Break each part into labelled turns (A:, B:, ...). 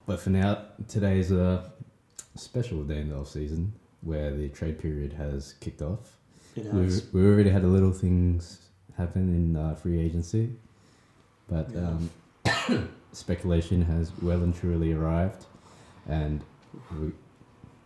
A: But for now, today's a special day in the off season where the trade period has kicked off.
B: It has.
A: We already had a little things happen in free agency, but speculation has well and truly arrived, and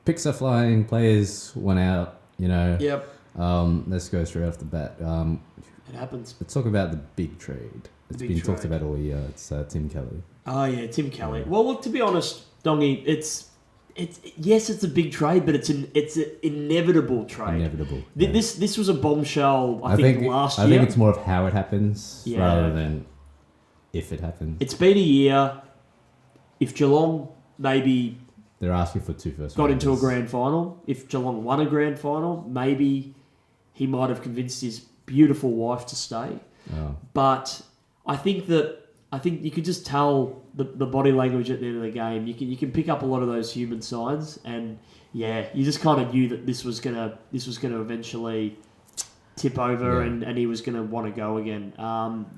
A: picks are flying, players went out.
B: Yep.
A: Let's go straight off the bat.
B: It happens.
A: Let's talk about the big trade. It's been talked about all year. It's Tim Kelly.
B: Oh yeah, Tim Kelly. Yeah. Well, look, to be honest, Dongy, it's a big trade, but it's an inevitable trade.
A: Inevitable.
B: Yeah. This was a bombshell. I think last year.
A: I think it's more of how it happens rather than if it happens.
B: It's been a year. If Geelong maybe
A: they're asking for 2 first
B: got into a grand final, if Geelong won a grand final, maybe he might have convinced his beautiful wife to stay.
A: Oh.
B: But I think you could just tell the body language at the end of the game. You can pick up a lot of those human signs, and you just kind of knew that this was gonna eventually tip over, and he was gonna want to go again.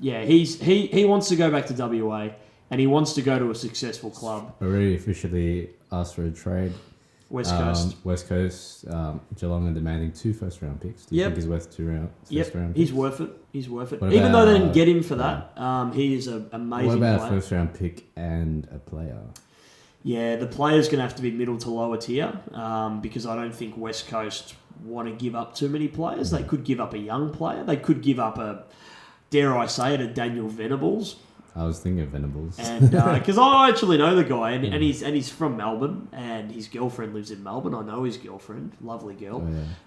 B: He wants to go back to WA, and he wants to go to a successful club.
A: Already officially asked for a trade.
B: West Coast.
A: Geelong are demanding 2 first round picks. Do you think he's worth 2 round picks?
B: He's worth it. Even though they didn't get him for that, he is an amazing player.
A: What about a first round pick and a player?
B: Yeah, the player's going to have to be middle to lower tier because I don't think West Coast want to give up too many players. They could give up a young player. They could give up a Daniel Venables.
A: I was thinking of Venables.
B: And because I actually know the guy, and he's from Melbourne, and his girlfriend lives in Melbourne. I know his girlfriend, lovely girl,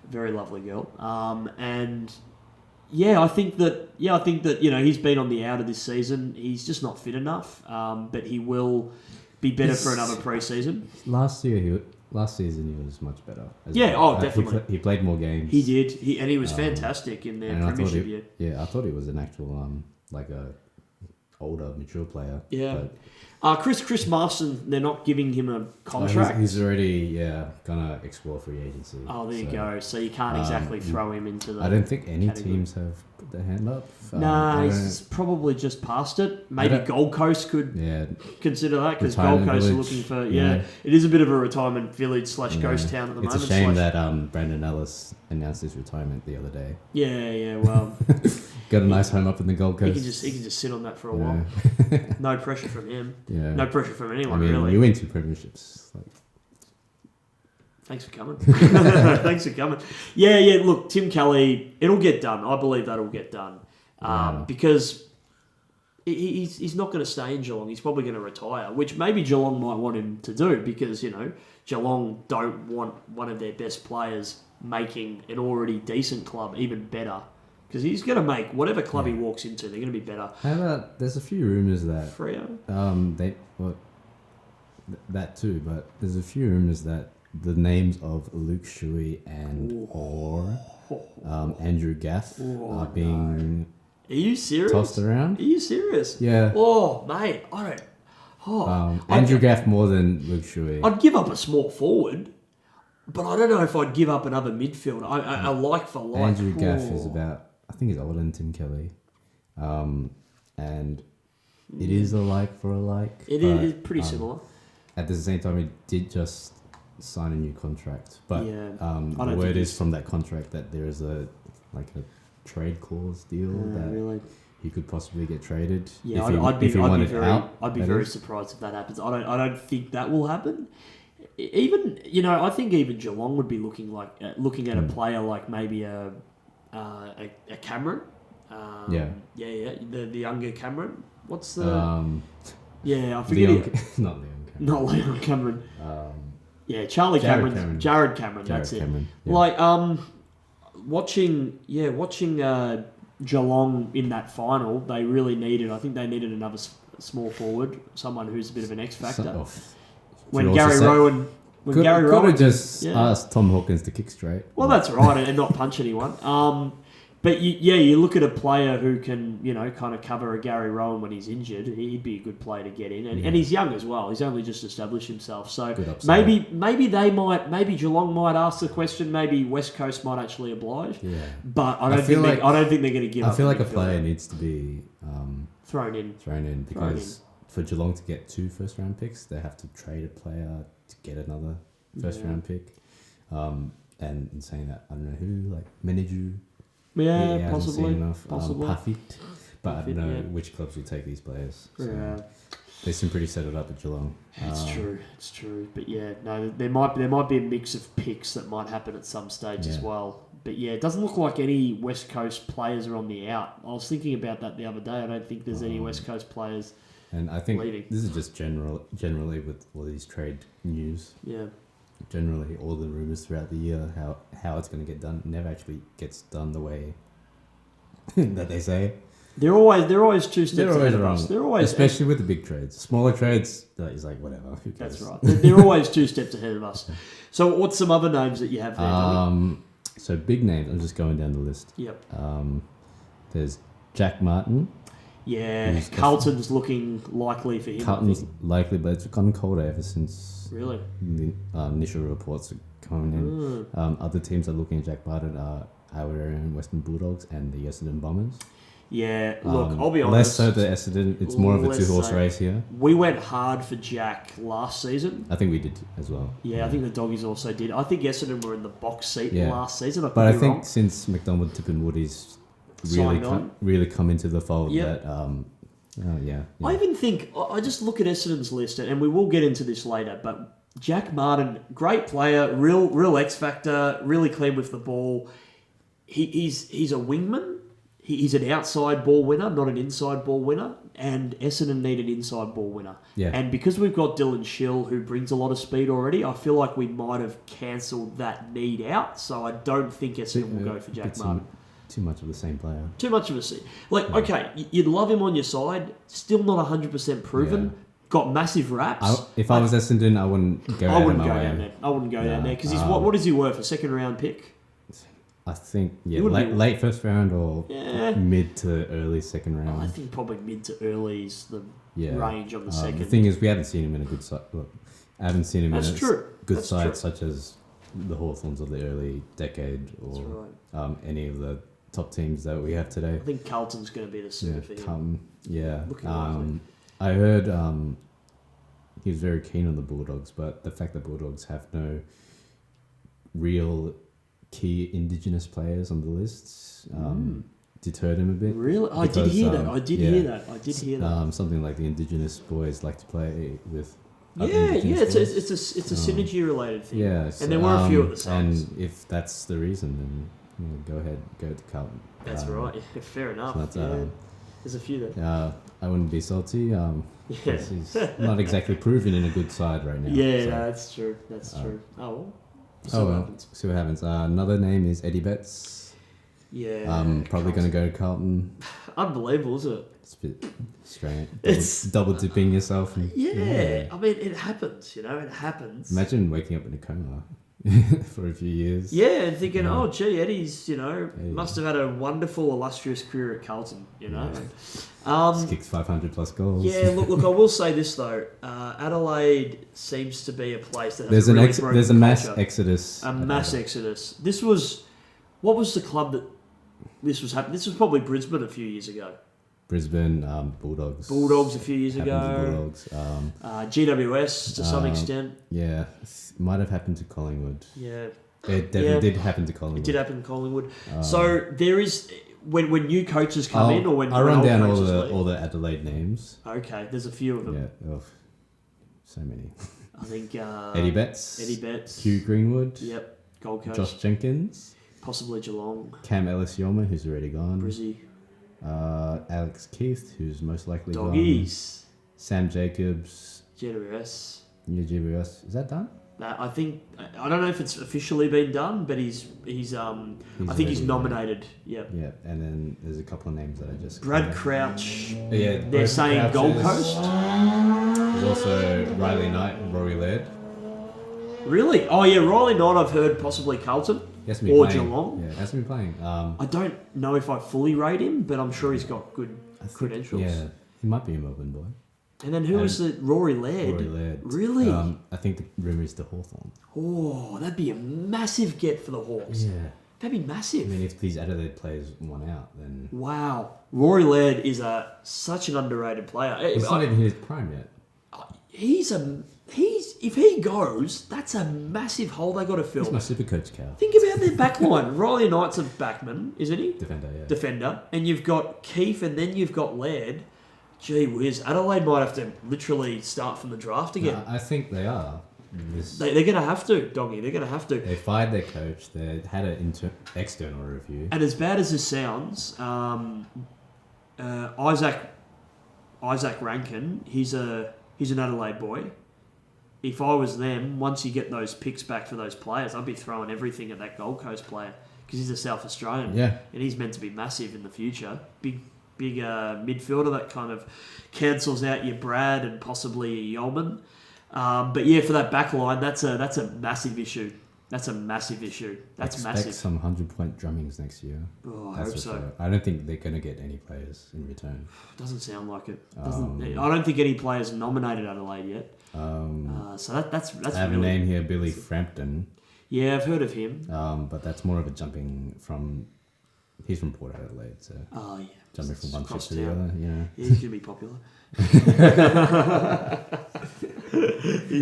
B: very lovely girl. I think that he's been on the outer this season. He's just not fit enough, but he will be better for another pre-season.
A: Last season he was much better.
B: Definitely.
A: He played more games.
B: He did, and he was fantastic in their premiership year.
A: Yeah, I thought he was an actual like a older, mature player.
B: Yeah. Chris Marston, they're not giving him a contract.
A: He's already, gonna explore free agency.
B: Oh, there you go. So you can't exactly throw him into the...
A: I don't think any teams have put their hand up.
B: He's probably just past it. Maybe Gold Coast could consider that, because Gold Coast are looking for... it is a bit of a retirement village / ghost town at the moment.
A: It's a shame that Brandon Ellis announced his retirement the other day.
B: Yeah, well...
A: Got a nice home up in the Gold Coast.
B: He can just sit on that for a while. No pressure from him.
A: Yeah.
B: No pressure from anyone, really.
A: You win 2 premierships.
B: Thanks for coming. Thanks for coming. Yeah, look, Tim Kelly, it'll get done. I believe that'll get done. Because he's not going to stay in Geelong. He's probably going to retire, which maybe Geelong might want him to do because, Geelong don't want one of their best players making an already decent club even better. Because he's going to make whatever club he walks into, they're going to be better.
A: How about, there's a few rumours that...
B: Freo?
A: That too, but there's a few rumours that the names of Luke Shuey and Andrew Gaff are being...
B: Are you serious?
A: Tossed around.
B: Are you serious?
A: Yeah.
B: Oh, mate, I don't...
A: Andrew Gaff more than Luke Shuey.
B: I'd give up a small forward, but I don't know if I'd give up another midfield. I like for like.
A: Andrew Gaff is about... I think he's older than Tim Kelly. And it is a like for a like.
B: It is pretty similar.
A: At the same time, he did just sign a new contract. But the word is from that contract that there is a trade clause deal that he could possibly get traded.
B: Yeah, I'd be very surprised if that happens. I don't think that will happen. Even I think even Geelong would be looking at a player like maybe a Cameron. The younger Cameron. What's the? I forget. Not Leon Cameron. Charlie Cameron. Jared Cameron. That's it. Cameron, yeah. Watching Geelong in that final, they really needed. I think they needed another small forward, someone who's a bit of an X factor. When Gary Rowan
A: could have just asked Tom Hawkins to kick straight.
B: Well, that's right, and not punch anyone. But you look at a player who can, kind of cover a Gary Rowan when he's injured. He'd be a good player to get in, and he's young as well. He's only just established himself, so maybe Geelong might ask the question. Maybe West Coast might actually oblige. Yeah, but I don't think they're going to give up.
A: I feel like a player needs to be
B: thrown in
A: because for Geelong to get 2 first-round picks, they have to trade a player to get another first-round pick. And in saying that, I don't know who, like Meniju.
B: Yeah, possibly.
A: Puffit. But I don't know which clubs will take these players. So they seem pretty settled up at Geelong.
B: It's true. But yeah, no, there might be a mix of picks that might happen at some stage as well. But yeah, it doesn't look like any West Coast players are on the out. I was thinking about that the other day. I don't think there's any West Coast players
A: and I think
B: leaving.
A: This is just generally with all these trade news.
B: Yeah.
A: Generally, all the rumours throughout the year, how it's going to get done, never actually gets done the way that they say.
B: They're always 2 steps ahead of us. They're always,
A: especially with the big trades. Smaller trades, it's like whatever. Who cares?
B: That's right. They're always 2 steps ahead of us. So, what's some other names that you have there?
A: So big names. I'm just going down the list.
B: Yep.
A: There's Jack Martin.
B: Yeah, Carlton's looking likely for him.
A: Carlton's likely, but it's gone colder ever since.
B: Really?
A: The initial reports are coming in. Other teams are looking at Jack Martin are Awarean Western Bulldogs and the Essendon Bombers.
B: Yeah, look, I'll be honest.
A: Less so the Essendon. It's more of a 2-horse race here.
B: We went hard for Jack last season.
A: I think we did as well.
B: Yeah, I think the Doggies also did. I think Essendon were in the box seat last season.
A: I think since McDonald, Tip and Woody's really come into the fold that... I even think... I just look at Essendon's list, and we will get into this later, but Jack Martin, great player, real X-factor, really clean with the ball. He's a wingman. He's an outside ball winner, not an inside ball winner, and Essendon need an inside ball winner. Yeah. And because we've got Dylan Schill, who brings a lot of speed already, I feel like we might have cancelled that need out, so I don't think Essendon will go for Jack Martin. Too much of the same player.
B: Too much of a seat. Okay, you'd love him on your side, still not 100% proven, got massive raps.
A: If I was Essendon, I wouldn't go down there.
B: I wouldn't go down there, because what is he worth, a second-round pick?
A: I think, late first round or mid to early second round.
B: I think probably mid to early is the range of the second.
A: The thing is, we haven't seen him in a good side. Look, I haven't seen him in a good side such as the Hawthorns of the early decade or any of the top teams that we have today.
B: I think Carlton's going to be the suitor for him.
A: I heard he was very keen on the Bulldogs, but the fact that Bulldogs have no real key Indigenous players on the lists deterred him a bit.
B: Really? I did hear that.
A: Something like the Indigenous boys like to play with.
B: It's a synergy related thing.
A: Yeah,
B: and there were a few at the Suns.
A: And if that's the reason, then go ahead, go to Carlton.
B: That's right. Yeah, fair enough. So there's a few there.
A: I wouldn't be salty. He's not exactly proven in a good side right now.
B: Yeah, so. That's true. That's true. See
A: what happens. Another name is Eddie Betts.
B: Yeah.
A: Probably going to go to Carlton.
B: Unbelievable, isn't it?
A: It's a bit strange. It's double dipping yourself.
B: I mean, it happens, it happens.
A: Imagine waking up in a coma for a few years.
B: Yeah, and thinking, Eddie's, must have had a wonderful, illustrious career at Carlton,
A: Kicks 500 plus goals.
B: Yeah, look, I will say this though. Adelaide seems to be a place that has
A: there's a mass exodus.
B: A mass exodus. What was the club that this was happening? This was probably Brisbane a few years ago.
A: Brisbane, Bulldogs.
B: Bulldogs a few years ago.
A: Bulldogs.
B: GWS to some extent.
A: Yeah, might have happened to Collingwood.
B: Yeah.
A: It definitely did happen to Collingwood.
B: It did happen to Collingwood. So there is... When new coaches come in, or when
A: I'll run down all the Adelaide names.
B: Okay, there's a few of them.
A: Yeah, so many.
B: I think
A: Eddie Betts, Hugh Greenwood.
B: Yep, Gold Coast.
A: Josh Jenkins,
B: possibly Geelong.
A: Cam Ellis-Yolmer, who's already gone.
B: Brizzy.
A: Alex Keith, who's most likely
B: Doggies.
A: gone. Sam Jacobs.
B: GWS.
A: Yeah, GWS. Is that done?
B: I don't know if it's officially been done, but he's I think he's nominated. Yep.
A: Yeah, and then there's a couple of names that I just...
B: Brad Crouch.
A: Yeah,
B: they're saying Gold Coast.
A: There's also Riley Knight and Rory Laird.
B: Really? Oh yeah, Riley Knight I've heard possibly Carlton or Geelong.
A: Yeah, hasn't been playing.
B: I don't know if I fully rate him, but I'm sure he's got good credentials.
A: Yeah, he might be a Melbourne boy.
B: And then who was the Rory Laird?
A: Rory Laird.
B: Really?
A: I think the rumour is the Hawthorn.
B: Oh, that'd be a massive get for the Hawks.
A: Yeah.
B: That'd be massive.
A: I mean, if these Adelaide players won out, then...
B: Wow. Rory Laird is such an underrated player.
A: He's not even in his prime yet.
B: If he goes, that's a massive hole they got to fill.
A: He's my super coach, Cal.
B: Think about their back line. Riley Knight's a backman, isn't he?
A: Defender, yeah.
B: Defender. And you've got Keefe and then you've got Laird. Gee whiz. Adelaide might have to literally start from the draft again.
A: No, I think they are.
B: They're going to have to, Doggy. They're going to have to.
A: They fired their coach. They had an external review.
B: And as bad as this sounds, Isaac Rankin, he's an Adelaide boy. If I was them, once you get those picks back for those players, I'd be throwing everything at that Gold Coast player because he's a South Australian.
A: Yeah.
B: And he's meant to be massive in the future. Big midfielder that kind of cancels out your Brad and possibly a Yeoman. But yeah, for that back line, that's a massive issue. That's a massive issue. That's massive.
A: Expect some 100-point drummings next year.
B: Oh, I hope so.
A: Sure. I don't think they're going to get any players in return.
B: Doesn't sound like it. I don't think any players nominated Adelaide yet. So that's
A: I have
B: really,
A: a name here, Billy Frampton.
B: Yeah, I've heard of him.
A: But that's more of a jumping from... He's from Port Adelaide, so...
B: Oh, yeah.
A: Jumping from one ship to the other,
B: Yeah, he's going to be popular. He's going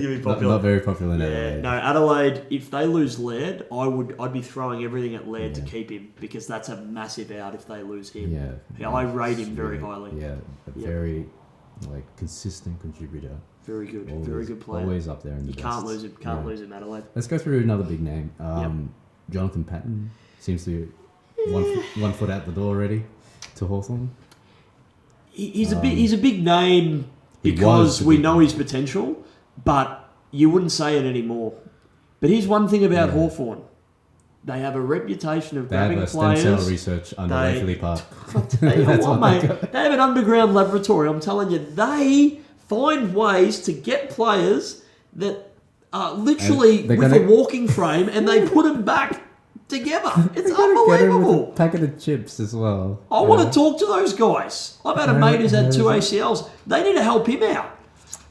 B: to be popular.
A: Not very popular in Adelaide.
B: No, Adelaide, if they lose Laird, I'd be throwing everything at Laird to keep him because that's a massive out if they lose him.
A: Yeah.
B: I rate him very highly.
A: Yeah, very consistent contributor.
B: Very good. Very good player.
A: Always up there in the
B: best. Can't lose him. Can't lose him, Adelaide.
A: Let's go through another big name. Jonathan Patton seems to be one foot out the door already to Hawthorn.
B: He's a big name because we know his potential, but you wouldn't say it anymore. But here's one thing about Hawthorn. They have a reputation of grabbing players.
A: They have stem cell research under Waverley Park.
B: I'll tell you what, mate. They have an underground laboratory. I'm telling you, they find ways to get players that are literally with a walking frame and they put them back together. It's unbelievable.
A: With a packet of chips as well.
B: I want to talk to those guys. I've had a mate who's had 2 ACLs. They need to help him out.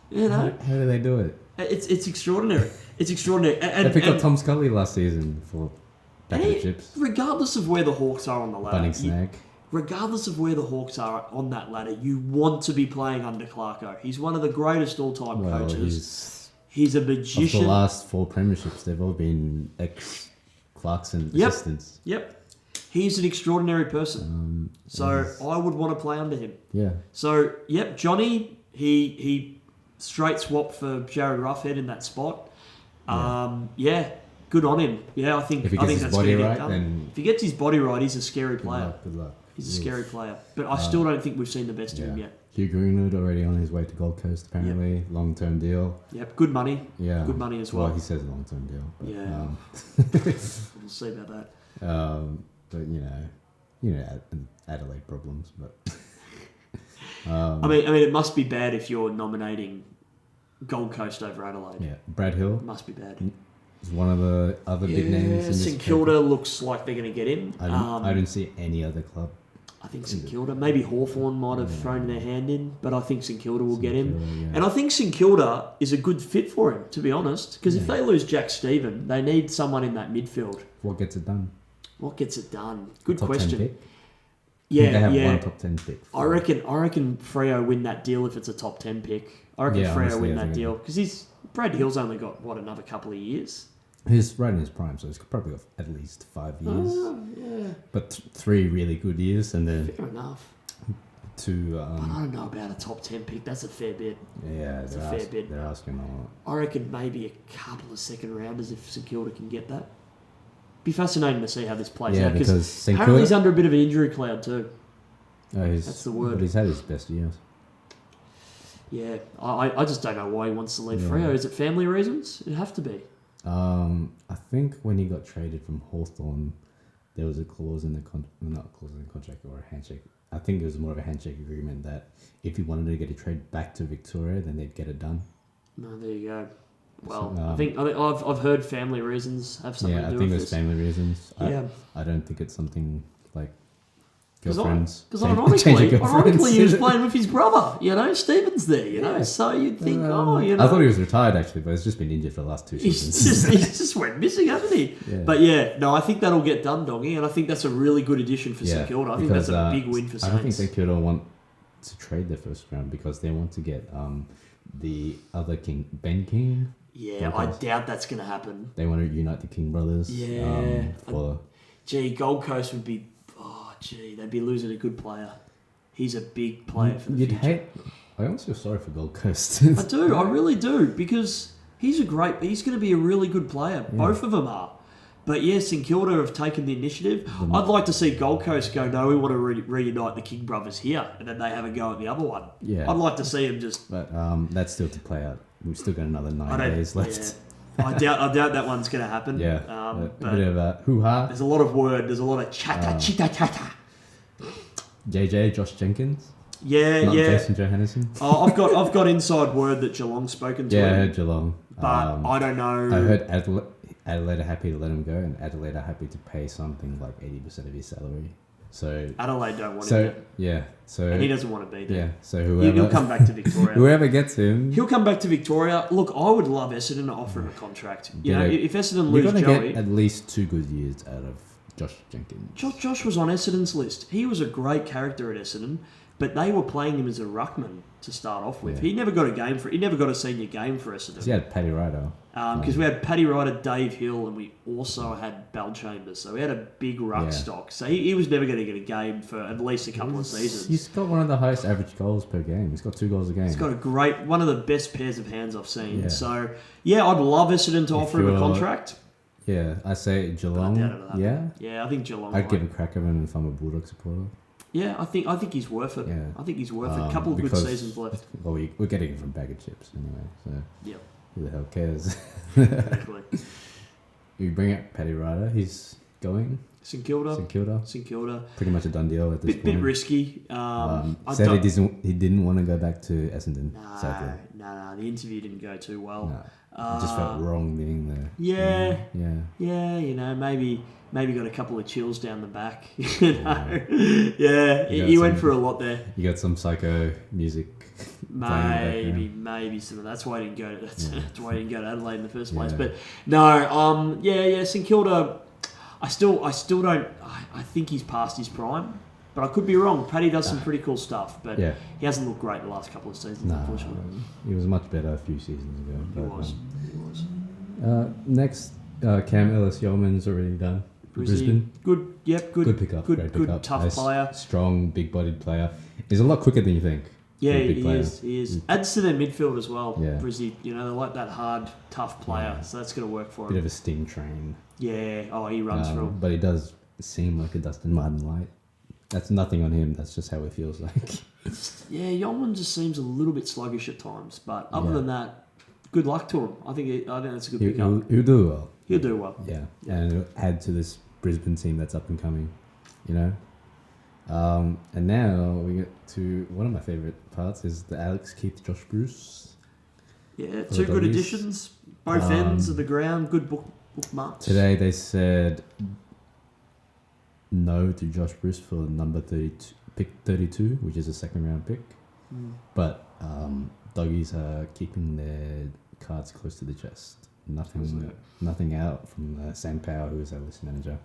B: You know,
A: how do they do it?
B: It's extraordinary. It's extraordinary. And
A: they picked up Tom Scully last season for packet of chips.
B: Regardless of where the Hawks are on the ladder,
A: Bunning snack.
B: Regardless of where the Hawks are on that ladder, you want to be playing under Clarko. He's one of the greatest all-time coaches. He's a magician.
A: Of the last 4 premierships, they've all been ex-Clarkson assistants.
B: Yep. He's an extraordinary person. So I would want to play under him.
A: Yeah.
B: So, Johnny, he straight swap for Jared Roughhead in that spot. Good on him. Yeah, I think that's going to get done. If he gets his body right, he's a scary player.
A: Good luck.
B: He's a scary player. But I still don't think we've seen the best of him yet.
A: Hugh Greenwood already on his way to Gold Coast, apparently. Long-term deal.
B: Yep, good money.
A: Yeah.
B: Good money as well.
A: Well, he says long-term deal. But,
B: we'll see about that.
A: But, you know, Adelaide problems. But
B: I mean, it must be bad if you're nominating Gold Coast over Adelaide.
A: Yeah. Brad Hill.
B: It must be bad.
A: He's one of the other big names. In
B: St Kilda looks like they're going to get him.
A: I don't see any other club.
B: I think St Kilda, maybe Hawthorn might have thrown their hand in, but I think St Kilda will get him.
A: Yeah.
B: And I think St Kilda is a good fit for him, to be honest, because if they lose Jack Stephen, they need someone in that midfield.
A: What gets it done?
B: Good question.
A: 10 pick?
B: Yeah,
A: they have one top 10 pick.
B: I reckon Freo win that deal if it's a top 10 pick. I reckon Freo win that deal because Brad Hill's only got another couple of years.
A: He's right in his prime, so he's probably got at least 5 years.
B: Yeah.
A: But 3 really good years, and then
B: fair enough.
A: 2.
B: But I don't know about a top 10 pick. That's a fair bit.
A: Yeah,
B: that's a fair bit.
A: They're asking a lot.
B: I reckon maybe a couple of second rounders if St Kilda can get that. Be fascinating to see how this plays out because apparently he's under a bit of an injury cloud too. That's the word.
A: But he's had his best years.
B: Yeah, I just don't know why he wants to leave Freo. Is it family reasons? It'd have to be.
A: I think when he got traded from Hawthorn, there was a clause in the not clause in the contract or a handshake. I think it was more of a handshake agreement that if he wanted to get a trade back to Victoria, then they'd get it done.
B: No, there you go. Well, I think I've heard family reasons have something to do with this.
A: Yeah, I think it was family reasons.
B: Yeah.
A: I don't think it's something like girlfriends.
B: Because ironically, he was playing with his brother. Stephen's there. So you'd think, I
A: thought he was retired actually, but he's just been injured for the last 2 seasons.
B: He's just went missing, hasn't he? Yeah. But I think that'll get done, Dongy, and I think that's a really good addition for St Kilda. I think that's a big win for Saints.
A: I don't think St Kilda want to trade their first round because they want to get the other King, Ben King.
B: Yeah, I doubt that's going to happen.
A: They want to unite the King brothers.
B: Yeah. Gold Coast would be... they'd be losing a good player. He's a big player for the future.
A: I almost feel sorry for Gold Coast.
B: I do, I really do, because he's going to be a really good player. Yeah. Both of them are. But St Kilda have taken the initiative. I'd like to see Gold Coast go, no, we want to reunite the King brothers here, and then they have a go at the other one. Yeah. I'd like to see them just...
A: But that's still to play out. We've still got another 9 days left.
B: Yeah. I doubt that one's going to happen.
A: Yeah. A bit of a hoo-ha.
B: There's a lot of word. There's a lot of chatter.
A: JJ, Josh Jenkins.
B: Yeah,
A: Not Jason Johannesson.
B: I've got inside word that Geelong's spoken to him.
A: Yeah, I heard Geelong.
B: But I don't know.
A: I heard Adelaide are happy to let him go, and Adelaide are happy to pay something like 80% of his salary. So
B: Adelaide don't want him.
A: And
B: he doesn't want to be there.
A: Yeah, so whoever
B: he'll come back to Victoria.
A: Whoever gets him,
B: he'll come back to Victoria. Look, I would love Essendon to offer him a contract. If Essendon lose Joey,
A: you're going to get at least 2 good years out of Josh Jenkins.
B: Josh was on Essendon's list. He was a great character at Essendon, but they were playing him as a ruckman to start off with. Yeah. He never got a senior game for Essendon.
A: He had Paddy Ryder.
B: Because we had Paddy Ryder, Dave Hill, and we also had Bell Chambers. So we had a big ruck stock. So he was never going to get a game for at least a couple of seasons.
A: He's got one of the highest average goals per game. He's got 2 goals a game.
B: He's got one of the best pairs of hands I've seen. Yeah. So, I'd love Essendon to offer him a contract.
A: Yeah, I say Geelong.
B: Yeah, I think Geelong.
A: I'd give a crack at him if I'm a Bulldog supporter.
B: Yeah, I think he's worth it. Yeah. I think he's worth it. A couple of good seasons left.
A: Well, we're getting him from bag of chips anyway, so who the hell cares?
B: Exactly.
A: You bring up Paddy Ryder, he's going.
B: St Kilda.
A: Pretty much a done deal at this point.
B: Bit risky.
A: Said he didn't want to go back to Essendon.
B: No. The interview didn't go too well.
A: No, it just felt wrong being there.
B: Yeah. Maybe got a couple of chills down the back. He went for a lot there.
A: You got some psycho music.
B: Maybe some of that's why I didn't go. That's why I didn't go to Adelaide in the first place. But no, St Kilda. I still don't. I think he's past his prime, but I could be wrong. Paddy does some pretty cool stuff, but he hasn't looked great the last couple of seasons. Unfortunately,
A: he was much better a few seasons ago.
B: He was.
A: Next, Cam Ellis-Yeoman's already done. Brisbane.
B: Good. Yep. Good pickup. Great pickup. Tough player.
A: Strong, big-bodied player. He's a lot quicker than you think.
B: Yeah, he is. Adds to their midfield as well. Yeah. Brizzy, they like that hard, tough player, so that's going to work for him.
A: Bit of a steam train.
B: Yeah. He runs through.
A: But he does seem like a Dustin Martin light. That's nothing on him. That's just how it feels like.
B: Yeoman just seems a little bit sluggish at times, but other than that, good luck to him. I think that's a good pickup.
A: He'll do well.
B: He'll do well.
A: Yeah, and it'll add to this Brisbane team that's up and coming, And now we get to one of my favourite parts is the Alex Keith, Josh Bruce.
B: Yeah, 2 good additions. Both ends of the ground. Good bookmarks.
A: Today they said no to Josh Bruce for number 32, pick 32, which is a second round pick. But doggies are keeping their cards close to the chest. Nothing out from Sam Power, who is our list manager.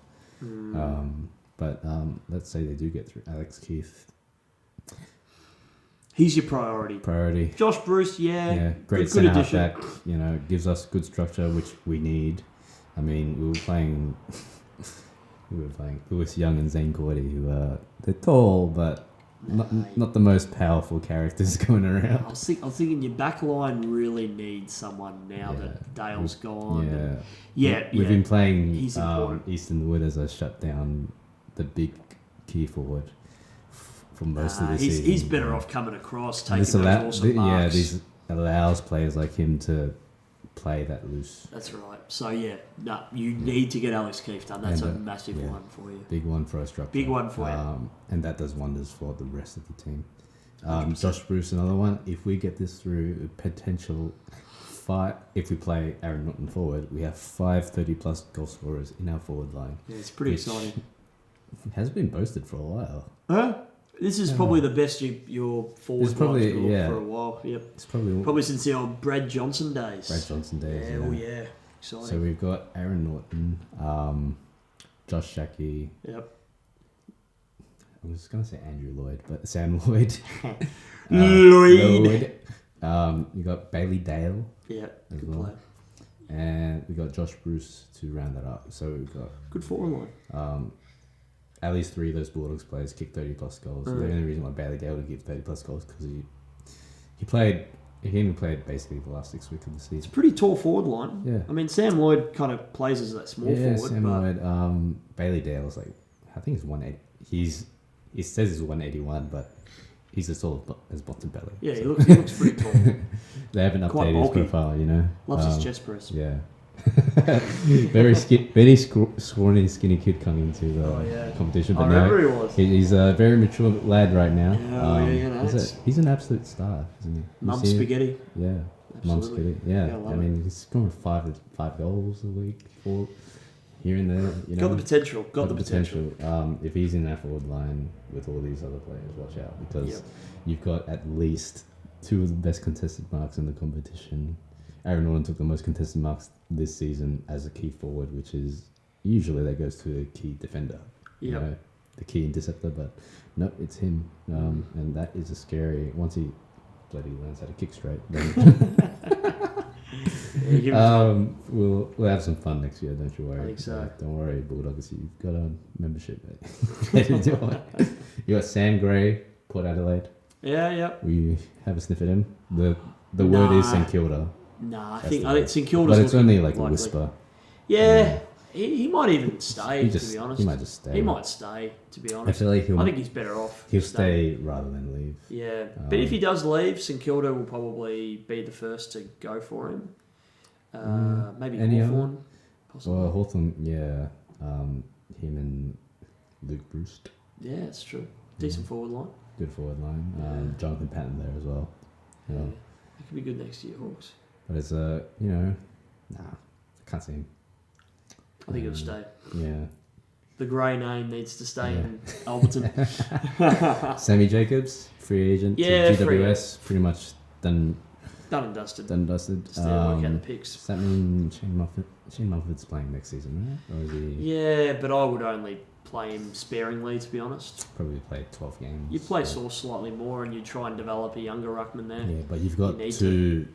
A: But let's say they do get through Alex Keith.
B: He's your priority. Josh Bruce,
A: great centre halfback. Gives us good structure, which we need. I mean, we were playing Lewis Young and Zane Gordy, who they're tall, but not the most powerful characters going around.
B: I was thinking your back line really needs someone now that Dale's gone.
A: We've been playing Easton Wood as a shutdown, the big key forward for most of the season.
B: He's better off coming across, taking those awesome marks.
A: This allows players like him to play that loose.
B: That's right. So you need to get Alex Keith done. That's a massive one for you.
A: Big one for our structure.
B: Big one for you.
A: And that does wonders for the rest of the team. Josh Bruce, another one. If we get this through, potential 5. If we play Aaron Norton forward, we have 5 30-plus goal scorers in our forward line.
B: Yeah, it's pretty exciting.
A: has been boasted for a while.
B: Huh? This is probably the best your forward
A: probably
B: for a while. Yep.
A: It's probably
B: since the old Brad Johnson days.
A: Yeah.
B: Oh yeah. Exciting.
A: So we've got Aaron Norton, Josh Shackey.
B: Yep.
A: I was gonna say Andrew Lloyd, but Sam Lloyd.
B: Lloyd.
A: You got Bailey Dale.
B: Yeah. Good
A: well.
B: player.
A: And we got Josh Bruce to round that up. So we've got
B: good forward line.
A: At least 3 of those Bulldogs players kicked 30 plus goals. The only reason why Bailey Dale would get 30 plus goals because he only played basically the last 6 weeks of the season.
B: It's a pretty tall forward line.
A: Yeah.
B: I mean, Sam Lloyd kind of plays as that small forward.
A: Sam Lloyd. Bailey Dale is like, I think he's 180. He says he's 181, but he's as tall as Bontempelli.
B: Yeah, so. he looks pretty tall.
A: They haven't updated his profile, you know.
B: Loves his chest press.
A: Yeah. very scrawny, skinny kid coming into the competition. But
B: I remember he was.
A: He's a very mature lad right now.
B: He's
A: an absolute star, isn't he?
B: Mum spaghetti.
A: Yeah, Mum spaghetti. Yeah, I mean, he's scoring five goals a week, 4 here and there. You know,
B: got the potential. Got the potential.
A: If he's in that forward line with all these other players, watch out because you've got at least 2 of the best contested marks in the competition. Aaron Norton took the most contested marks this season as a key forward, which is usually that goes to a key defender, you know, the key interceptor. But no, it's him, and that is a scary. Once he bloody learns how to kick straight, then we'll have some fun next year. Don't you worry.
B: I think so.
A: Don't worry, Bulldogs. You've got a membership. You got Sam Gray, Port Adelaide.
B: Yeah.
A: We have a sniff at him. The word is St Kilda.
B: Nah, I think St Kilda's.
A: But it's only like a whisper.
B: Yeah, he might even stay. To be honest,
A: he might just stay.
B: He might stay. To be honest,
A: I think he's
B: better off.
A: He'll stay rather than leave.
B: Yeah, but if he does leave, St Kilda will probably be the first to go for him. Maybe Hawthorn. Possibly.
A: Well, Hawthorn, yeah. Him and Luke Bruce.
B: Yeah, it's true. Decent forward line.
A: Good forward line. Jonathan Patton there as well.
B: Yeah, it could be good next year, Hawks.
A: But it's I can't see him.
B: I think he'll stay.
A: Yeah.
B: The grey name needs to stay in Alberton.
A: Sammy Jacobs, free agent to GWS, pretty much done and dusted.
B: Still work out the picks.
A: Does that mean Shane Mumford's playing next season, right? Or is he?
B: Yeah, but I would only play him sparingly, to be honest.
A: Probably play 12 games.
B: You play Sauce slightly more and you try and develop a younger ruckman there.
A: Yeah, but you've got 2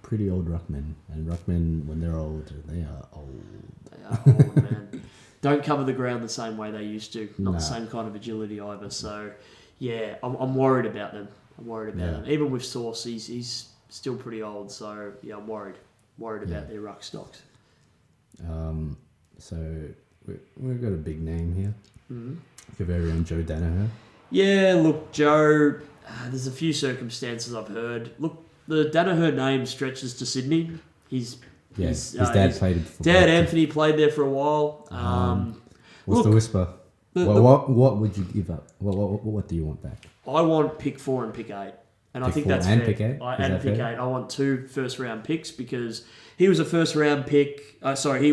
A: pretty old ruckmen, and ruckmen, when they're old, they are old.
B: They are old, man. Don't cover the ground the same way they used to. Not the same kind of agility either. So, yeah, I'm worried about them. Them. Even with Sauce, he's still pretty old. So, yeah, I'm worried about their ruck stocks.
A: So we've got a big name here.
B: Mm-hmm.
A: Your very own Joe Danaher.
B: Yeah, look, Joe. There's a few circumstances I've heard. Look. The Danaher name stretches to Sydney. His
A: dad played for
B: Dad Anthony played there for a while.
A: What's the whisper? What would you give up? What do you want back?
B: I want pick 4 and pick 8. And I think that's
A: fair.
B: Pick 8? Pick 8. I want 2 first-round picks because he was a first-round pick. He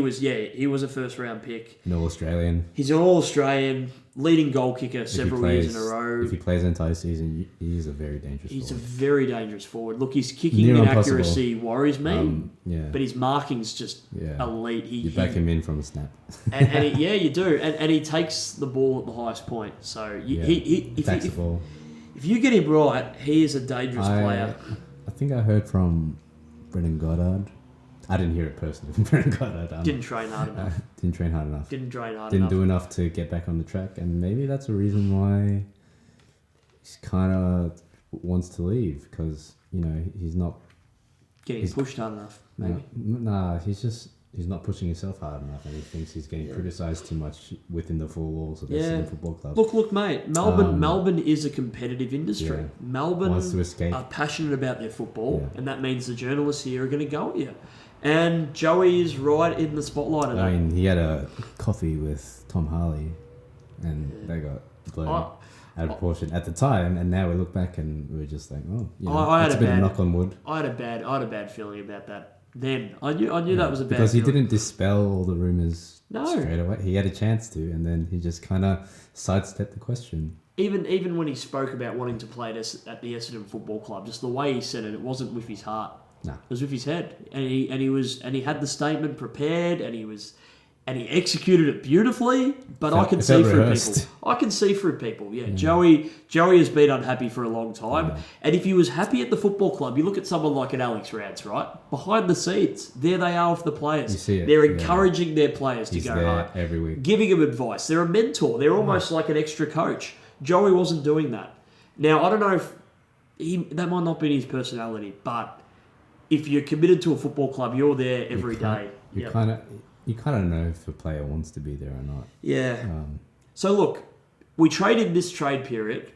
B: was a first-round pick.
A: No Australian.
B: He's an All-Australian, leading goal kicker several years in a row.
A: If he plays the entire season, he is a very dangerous forward.
B: He's a very dangerous forward. Look, his kicking inaccuracy worries me, but his marking's just elite.
A: You back him in from the snap.
B: and you do. And he takes the ball at the highest point. So if you get him right, he is a dangerous player.
A: I think I heard from Brendan Goddard. I didn't hear it personally from Brendan Goddard.
B: Didn't train hard enough.
A: Didn't do enough to get back on the track. And maybe that's a reason why he's kind of wants to leave. Because, he's not...
B: Getting pushed hard enough, maybe.
A: He's not pushing himself hard enough, and he thinks he's getting criticised too much within the four walls of the Sydney Football Club.
B: Look, mate. Melbourne is a competitive industry.
A: Yeah.
B: Melbourne
A: wants to escape.
B: Are passionate about their football, and that means the journalists here are going to go at you. And Joey is right in the spotlight of that.
A: I mean, he had a coffee with Tom Harley, and they got blown out of proportion at the time. And now we look back and we're just like, it's a bit of knock on wood.
B: I had a bad feeling about that. Then I knew that was a bad
A: because he
B: feeling.
A: didn't dispel all the rumors
B: No.
A: straight away. He had a chance to, and then he just kind of sidestepped the question.
B: Even when he spoke about wanting to play at the Essendon Football Club, just the way he said it, it wasn't with his heart.
A: No.
B: It was with his head, and he had the statement prepared, and he executed it beautifully. But I can see through people. I can see through people. Yeah, Joey has been unhappy for a long time, and if he was happy at the football club, you look at someone like an Alex Rads, right? Behind the scenes, there they are with the players.
A: You see it.
B: They're encouraging their players
A: He's
B: to go
A: there
B: hard
A: every week,
B: giving them advice. They're a mentor. They're almost like an extra coach. Joey wasn't doing that. Now, I don't know if that might not be his personality, but if you're committed to a football club, you're there every day.
A: You kind of know if a player wants to be there or not.
B: Yeah. So look, we trade in this trade period,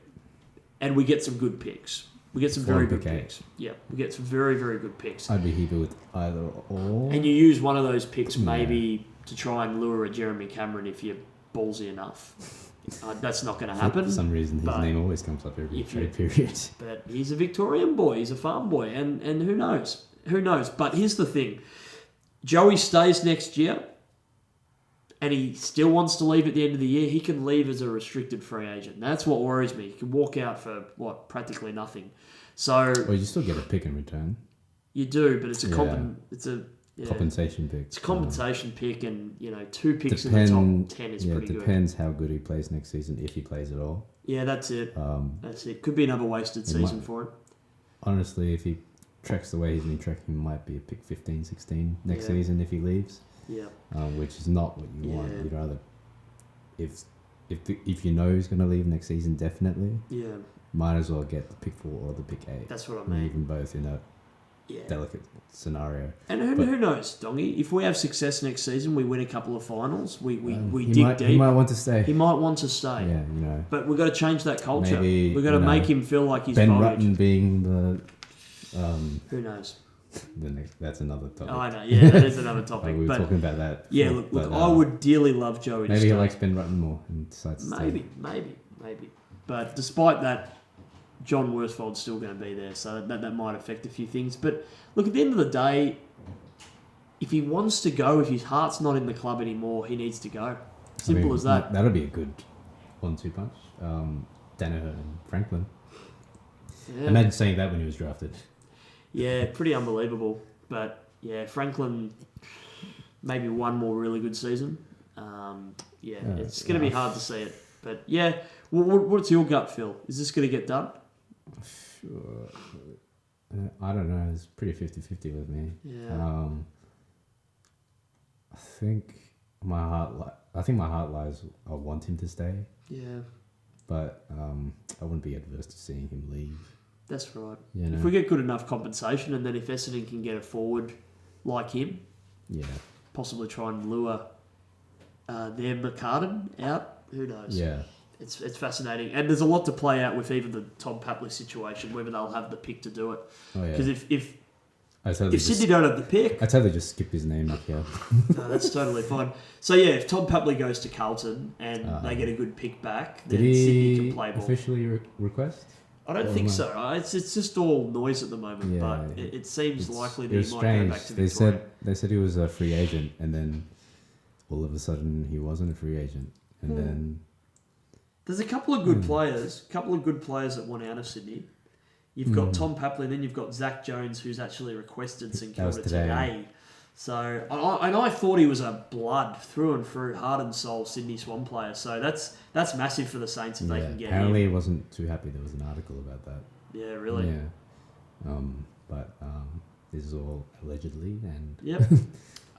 B: and we get some good picks. We get some very good picks. Yeah, we get some very, very good picks.
A: I'd be happy with either or.
B: And you use one of those picks maybe to try and lure a Jeremy Cameron if you're ballsy enough. That's not going to happen.
A: For some reason, his name always comes up every trade period.
B: But he's a Victorian boy. He's a farm boy. And who knows? Who knows? But here's the thing. Joey stays next year, and he still wants to leave at the end of the year. He can leave as a restricted free agent. That's what worries me. He can walk out for, practically nothing. So...
A: Well, you still get a pick in return.
B: You do, but it's a
A: compensation pick.
B: It's a compensation pick, and 2 picks in the top 10 is pretty good.
A: It depends how good he plays next season, if he plays at all.
B: Yeah, that's it. That's it. Could be another wasted season for him.
A: Honestly, if he tracks the way he's been tracking, he might be a pick 15, 16 next season if he leaves.
B: Yeah.
A: Which is not what you want. You'd rather, if you know he's going to leave next season, definitely.
B: Yeah.
A: Might as well get the pick 4 or the pick 8.
B: That's what I mean.
A: Even both in a delicate scenario.
B: And who knows, Dongy? If we have success next season, we win a couple of finals. We dig deep.
A: He might want to stay.
B: He might want to stay.
A: Yeah,
B: But we've got to change that culture.
A: Maybe,
B: we've got to make him feel like he's
A: Ben
B: valued.
A: Rutten being the.
B: Who knows?
A: That's another topic.
B: Oh, I know. Yeah, that is another topic.
A: We were talking about that.
B: Yeah, look, I would dearly love Joey to stay.
A: Maybe he likes Ben Rutten more and decides to stay.
B: Maybe. But despite that, John Worsfold's still going to be there, so that might affect a few things. But look, at the end of the day, if he wants to go, if his heart's not in the club anymore, he needs to go. Simple as that.
A: That'll be a good 1-2 punch. Danaher and Franklin. Yeah. Imagine saying that when he was drafted.
B: Yeah, pretty unbelievable. But yeah, Franklin, maybe one more really good season. It's going to be hard to see it. But yeah, what's your gut feel? Is this going to get done?
A: Sure. I don't know. It's pretty 50-50 with me.
B: Yeah.
A: I think my heart lies. I want him to stay.
B: Yeah.
A: But I wouldn't be adverse to seeing him leave.
B: That's right. If we get good enough compensation, and then if Essendon can get a forward like him, possibly try and lure their McCartan out. Who knows?
A: Yeah.
B: It's fascinating, and there's a lot to play out with even the Tom Papley situation, whether they'll have the pick to do it. Because if Sydney don't have the pick,
A: I totally just skip his name up here.
B: No, that's totally fine. So yeah, if Tom Papley goes to Carlton and they get a good pick back, then Sydney can play ball.
A: Officially request?
B: I don't think so. It's just all noise at the moment, but it seems likely that he might go back to Victoria.
A: They said he was a free agent, and then all of a sudden he wasn't a free agent, and then.
B: There's a couple of good players that want out of Sydney. You've got Tom Papley, and then you've got Zach Jones, who's actually requested St Kilda today. So, I thought he was a blood through and through, heart and soul Sydney Swan player. So that's massive for the Saints if they can get
A: apparently
B: him.
A: He wasn't too happy. There was an article about that.
B: Yeah, really.
A: Yeah, but this is all allegedly and.
B: Yep.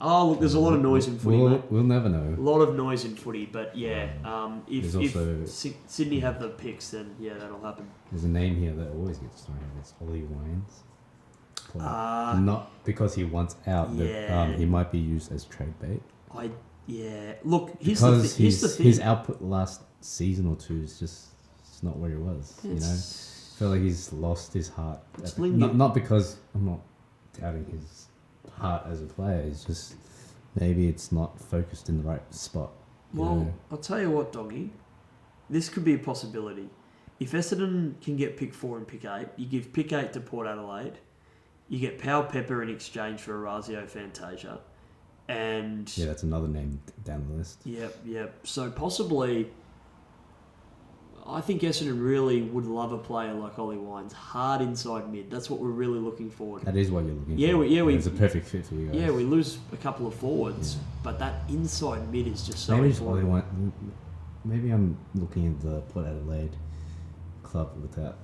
B: Oh, look, there's a lot of noise in footy, mate.
A: We'll never know.
B: A lot of noise in footy, but if Sydney have the picks, then that'll happen.
A: There's a name here that always gets thrown. It's Ollie Wines. Not because he wants out, but he might be used as trade bait.
B: Look, here's the thing.
A: His output last season or two is just not where he was. I feel like he's lost his heart. Not because I'm not doubting his heart as a player. It's just maybe it's not focused in the right spot.
B: Well, I'll tell you what, Doggy. This could be a possibility. If Essendon can get pick 4 and pick 8, you give pick 8 to Port Adelaide, You get Pal Pepper in exchange for Orazio Fantasia. And
A: yeah, that's another name down the list.
B: Yep. So possibly, I think Essendon really would love a player like Ollie Wines, hard inside mid. That's what we're really looking forward.
A: That is what you're looking for. It's a perfect fit for you guys.
B: Yeah, we lose a couple of forwards, but that inside mid is just so
A: maybe
B: important.
A: Maybe I'm looking at the Port Adelaide club without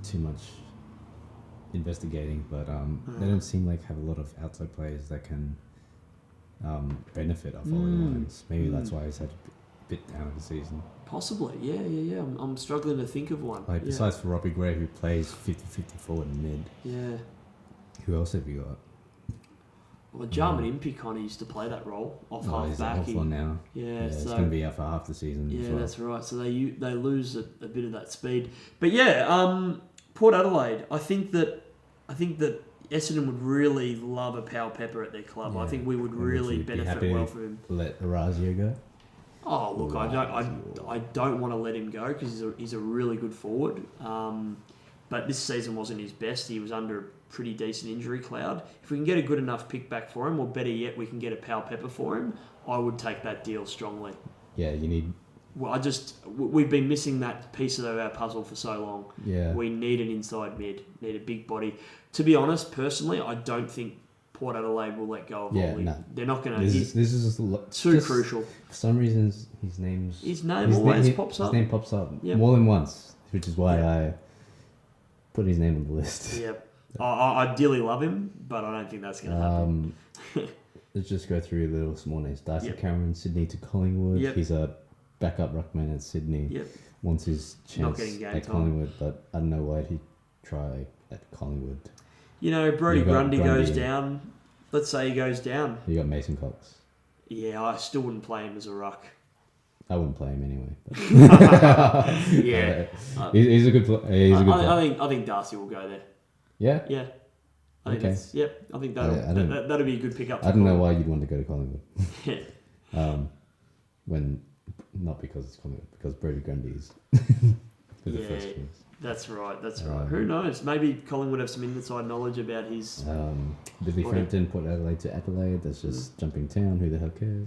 A: too much investigating, but they don't seem like have a lot of outside players that can benefit off Ollie Wines. Maybe that's why he's had a bit down of the season.
B: Possibly, yeah. I'm struggling to think of one.
A: Like besides for Robbie Gray, who plays 50-50 forward and mid.
B: Yeah.
A: Who else have you got?
B: Well, Jarman Impey kind of used to play that role off half back.
A: He's off on now.
B: Yeah,
A: it's
B: so
A: going to be out for half the season.
B: Yeah,
A: as well.
B: that's right. So they lose a bit of that speed. But yeah, Port Adelaide. I think that Essendon would really love a Pal Pepper at their club.
A: Yeah.
B: I think we would really benefit well from him.
A: Let Orazio go.
B: Oh look, I don't want to let him go because he's a really good forward. But this season wasn't his best. He was under a pretty decent injury cloud. If we can get a good enough pick back for him, or better yet, we can get a Pal Pepper for him, I would take that deal strongly.
A: Yeah, you need.
B: Well, we've been missing that piece of our puzzle for so long.
A: Yeah.
B: We need an inside mid, need a big body. To be honest, personally, I don't think Port Adelaide will let go of Ollie.
A: No.
B: They're not going to.
A: This is
B: too crucial.
A: For some reason, his name
B: always pops up.
A: His name pops up more than once, which is why I put his name on the list.
B: Yep. I ideally love him, but I don't think that's going to happen.
A: Let's just go through the little small names. Darcy Cameron, Sydney to Collingwood.
B: Yep.
A: He's a backup ruckman at Sydney.
B: Yep.
A: Wants his chance at Collingwood, but I don't know why he'd try at Collingwood.
B: You know, Brody Grundy goes down. Let's say he goes down.
A: You got Mason Cox.
B: Yeah, I still wouldn't play him as a ruck.
A: I wouldn't play him anyway.
B: Yeah,
A: he's a good player.
B: I think Darcy will go there.
A: Yeah.
B: Yeah. I think that'll be a good pickup.
A: I don't know why you'd want to go to Collingwood. When not because it's Collingwood, because Brody Grundy is for the first place.
B: That's right. Who knows? Maybe Collingwood have some inside knowledge about his.
A: Billy Frampton put Adelaide to Adelaide. That's just jumping town. Who the hell cares?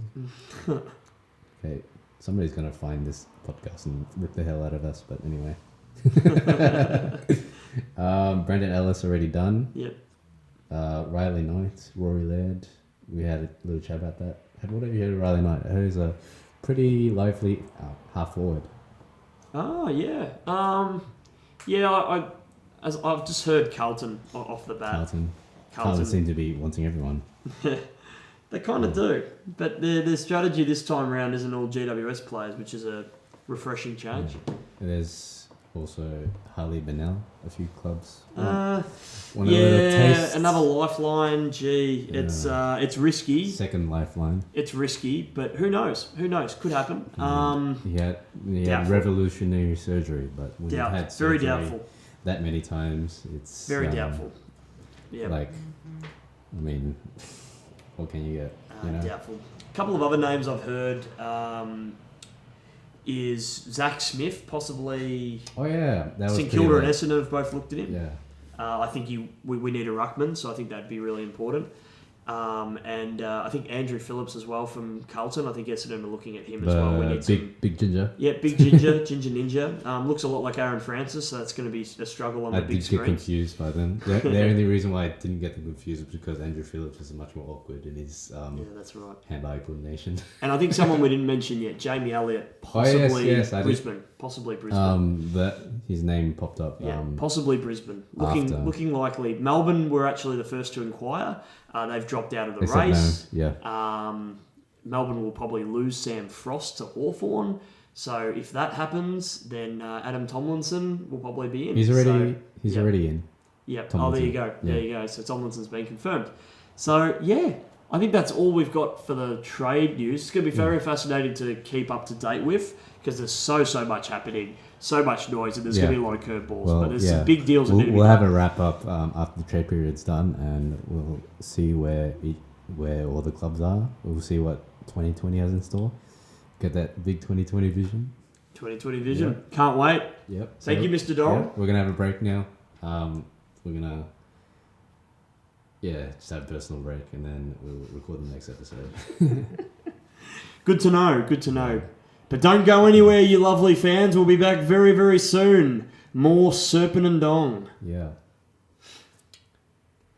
A: Okay, somebody's gonna find this podcast and rip the hell out of us. But anyway, Brandon Ellis already done.
B: Yep.
A: Riley Knight, Rory Laird. We had a little chat about that. What have you heard of Riley Knight? Who's a pretty lively half forward. Oh
B: yeah. I've just heard Carlton off the bat.
A: Carlton seem to be wanting everyone.
B: They kind of do, but their strategy this time around isn't all GWS players, which is a refreshing change.
A: There's also Harley Bennell, a few clubs.
B: Another lifeline. Gee, it's risky.
A: Second lifeline.
B: It's risky, but who knows? Could happen.
A: He had revolutionary surgery, but when you've had surgery
B: very doubtful
A: that many times, it's
B: very doubtful. Yeah.
A: I mean, what can you get?
B: Doubtful. A couple of other names I've heard is Zach Smith, possibly.
A: Oh yeah, that was
B: St Kilda and Essendon have both looked at him.
A: Yeah.
B: I think we need a ruckman, so I think that'd be really important. And I think Andrew Phillips as well from Carlton. I think Essendon are looking at him as well. We need
A: big ginger.
B: Yeah, big ginger, ginger ninja. Looks a lot like Aaron Francis, so that's going to be a struggle on the big screen.
A: I did get confused by them. The only reason why I didn't get them confused was because Andrew Phillips is much more awkward in his
B: that's right.
A: hand-eye coordination.
B: And I think someone we didn't mention yet, Jamie Elliott, possibly Brisbane. Possibly Brisbane.
A: His name popped up.
B: Possibly Brisbane. Looking likely. Melbourne were actually the first to inquire. They've dropped out of the race.
A: No. Yeah.
B: Melbourne will probably lose Sam Frost to Hawthorn. So if that happens, then Adam Tomlinson will probably be in.
A: He's already in.
B: Yep.
A: Tomlinson.
B: Oh, there you go.
A: Yeah.
B: There you go. So Tomlinson's been confirmed. So yeah, I think that's all we've got for the trade news. It's going to be very fascinating to keep up to date with because there's so much happening, so much noise, and there's going to be a lot of curveballs. But there's some big deals.
A: We'll have a wrap up after the trade period's done, and we'll see where all the clubs are. We'll see what 2020 has in store. Get that big 2020 vision.
B: 2020 vision. Yep. Can't wait.
A: Yep.
B: Thank you, Mr. Doran.
A: We're going to have a break now. We're going to just have a personal break, and then we'll record the next episode.
B: Good to know. Good to know. But don't go anywhere, you lovely fans. We'll be back very, very soon. More Serpent and Dong.
A: Yeah.